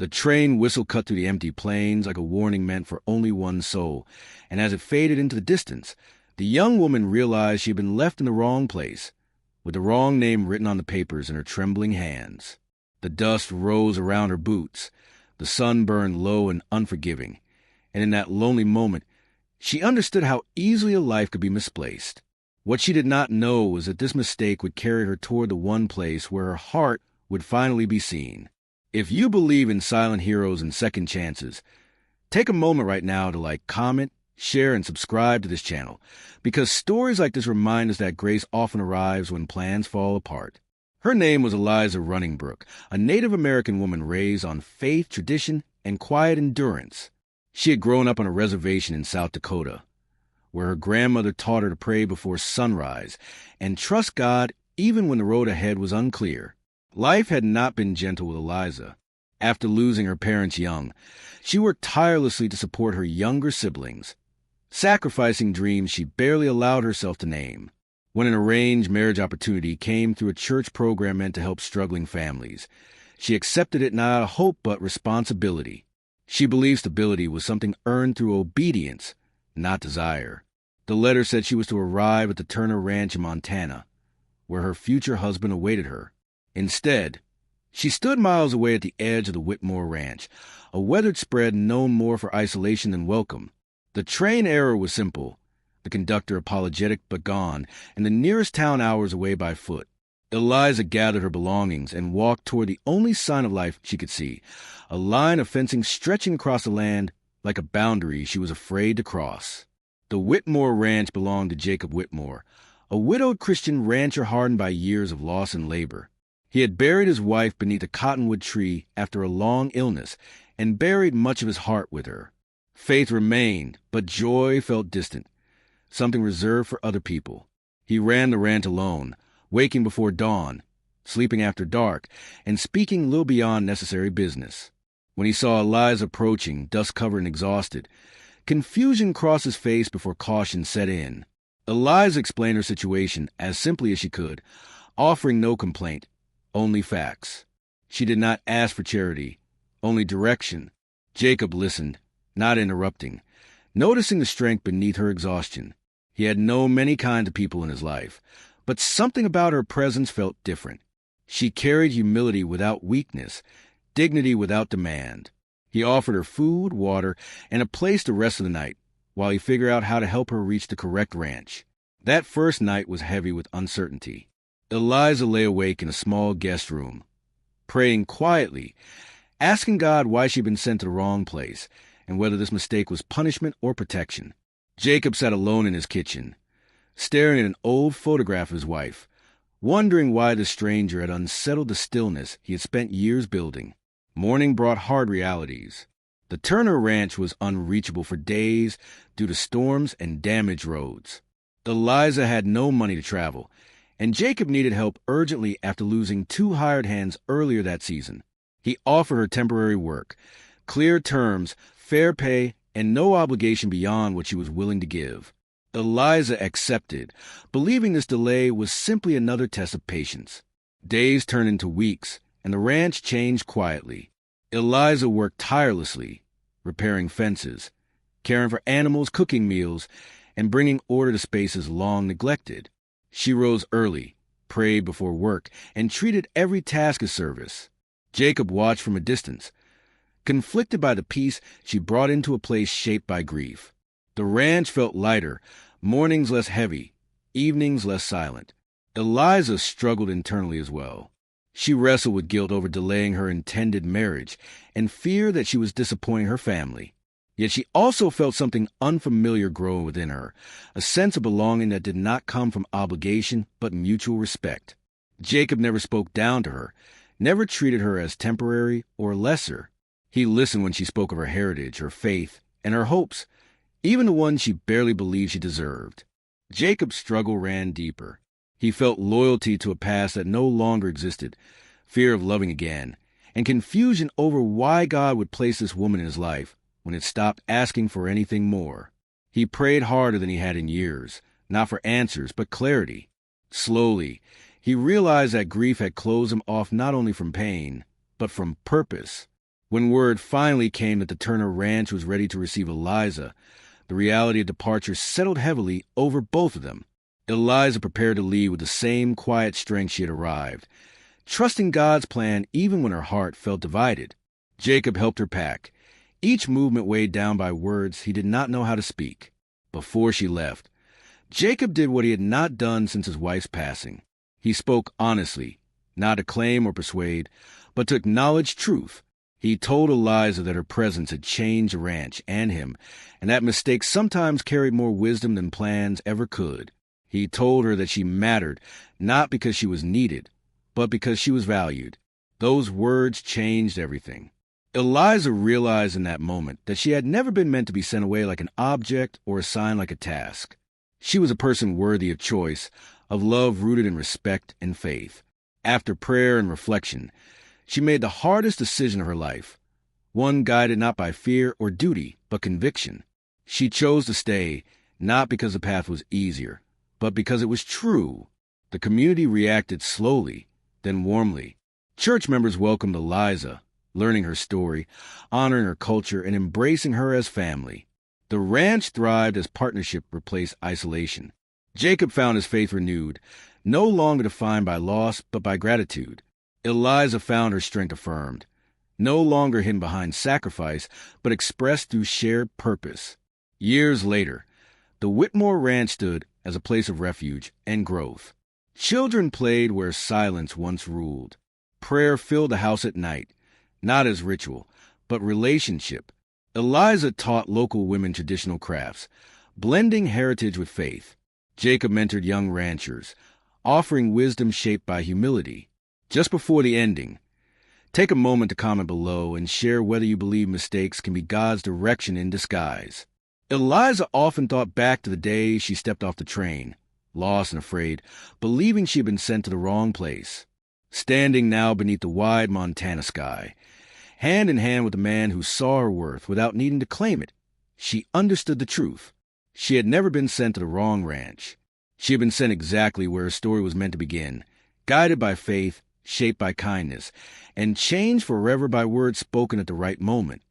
The train whistle cut through the empty plains like a warning meant for only one soul, and as it faded into the distance, the young woman realized she had been left in the wrong place, with the wrong name written on the papers in her trembling hands. The dust rose around her boots, the sun burned low and unforgiving, and in that lonely moment, she understood how easily a life could be misplaced. What she did not know was that this mistake would carry her toward the one place where her heart would finally be seen. If you believe in silent heroes and second chances, take a moment right now to like, comment, share, and subscribe to this channel, because stories like this remind us that grace often arrives when plans fall apart. Her name was Eliza Runningbrook, a Native American woman raised on faith, tradition, and quiet endurance. She had grown up on a reservation in South Dakota, where her grandmother taught her to pray before sunrise and trust God even when the road ahead was unclear. Life had not been gentle with Eliza. After losing her parents young, she worked tirelessly to support her younger siblings, sacrificing dreams she barely allowed herself to name. When an arranged marriage opportunity came through a church program meant to help struggling families, she accepted it not out of hope but responsibility. She believed stability was something earned through obedience, not desire. The letter said she was to arrive at the Turner Ranch in Montana, where her future husband awaited her. Instead, she stood miles away at the edge of the Whitmore Ranch, a weathered spread known more for isolation than welcome. The train error was simple, the conductor apologetic but gone, and the nearest town hours away by foot. Eliza gathered her belongings and walked toward the only sign of life she could see, a line of fencing stretching across the land like a boundary she was afraid to cross. The Whitmore Ranch belonged to Jacob Whitmore, a widowed Christian rancher hardened by years of loss and labor. He had buried his wife beneath a cottonwood tree after a long illness and buried much of his heart with her. Faith remained, but joy felt distant, something reserved for other people. He ran the ranch alone, waking before dawn, sleeping after dark, and speaking little beyond necessary business. When he saw Eliza approaching, dust-covered and exhausted, confusion crossed his face before caution set in. Eliza explained her situation as simply as she could, offering no complaint, only facts. She did not ask for charity, only direction. Jacob listened, not interrupting, noticing the strength beneath her exhaustion. He had known many kinds of people in his life, but something about her presence felt different. She carried humility without weakness, dignity without demand. He offered her food, water, and a place to rest for the night, while he figured out how to help her reach the correct ranch. That first night was heavy with uncertainty. Eliza lay awake in a small guest room, praying quietly, asking God why she'd been sent to the wrong place, and whether this mistake was punishment or protection. Jacob sat alone in his kitchen, staring at an old photograph of his wife, wondering why the stranger had unsettled the stillness he had spent years building. Morning brought hard realities. The Turner Ranch was unreachable for days due to storms and damaged roads. Eliza had no money to travel, and Jacob needed help urgently after losing 2 hired hands earlier that season. He offered her temporary work, clear terms, fair pay, and no obligation beyond what she was willing to give. Eliza accepted, believing this delay was simply another test of patience. Days turned into weeks, and the ranch changed quietly. Eliza worked tirelessly, repairing fences, caring for animals, cooking meals, and bringing order to spaces long neglected. She rose early, prayed before work, and treated every task as service. Jacob watched from a distance, conflicted by the peace she brought into a place shaped by grief. The ranch felt lighter, mornings less heavy, evenings less silent. Eliza struggled internally as well. She wrestled with guilt over delaying her intended marriage and fear that she was disappointing her family. Yet she also felt something unfamiliar growing within her, a sense of belonging that did not come from obligation but mutual respect. Jacob never spoke down to her, never treated her as temporary or lesser. He listened when she spoke of her heritage, her faith, and her hopes, even the ones she barely believed she deserved. Jacob's struggle ran deeper. He felt loyalty to a past that no longer existed, fear of loving again, and confusion over why God would place this woman in his life when it stopped asking for anything more. He prayed harder than he had in years, not for answers, but clarity. Slowly, he realized that grief had closed him off not only from pain, but from purpose. When word finally came that the Turner Ranch was ready to receive Eliza, the reality of departure settled heavily over both of them. Eliza prepared to leave with the same quiet strength she had arrived, trusting God's plan even when her heart felt divided. Jacob helped her pack, each movement weighed down by words he did not know how to speak. Before she left, Jacob did what he had not done since his wife's passing. He spoke honestly, not to claim or persuade, but to acknowledge truth. He told Eliza that her presence had changed the ranch and him, and that mistakes sometimes carried more wisdom than plans ever could. He told her that she mattered, not because she was needed, but because she was valued. Those words changed everything. Eliza realized in that moment that she had never been meant to be sent away like an object or assigned like a task. She was a person worthy of choice, of love rooted in respect and faith. After prayer and reflection, she made the hardest decision of her life, one guided not by fear or duty, but conviction. She chose to stay, not because the path was easier, but because it was true. The community reacted slowly, then warmly. Church members welcomed Eliza, learning her story, honoring her culture, and embracing her as family. The ranch thrived as partnership replaced isolation. Jacob found his faith renewed, no longer defined by loss, but by gratitude. Eliza found her strength affirmed, no longer hidden behind sacrifice, but expressed through shared purpose. Years later, the Whitmore Ranch stood as a place of refuge and growth. Children played where silence once ruled. Prayer filled the house at night, not as ritual, but relationship. Eliza taught local women traditional crafts, blending heritage with faith. Jacob mentored young ranchers, offering wisdom shaped by humility. Just before the ending, take a moment to comment below and share whether you believe mistakes can be God's direction in disguise. Eliza often thought back to the day she stepped off the train, lost and afraid, believing she had been sent to the wrong place. Standing now beneath the wide Montana sky, hand in hand with the man who saw her worth without needing to claim it, she understood the truth. She had never been sent to the wrong ranch. She had been sent exactly where her story was meant to begin, guided by faith, shaped by kindness, and changed forever by words spoken at the right moment.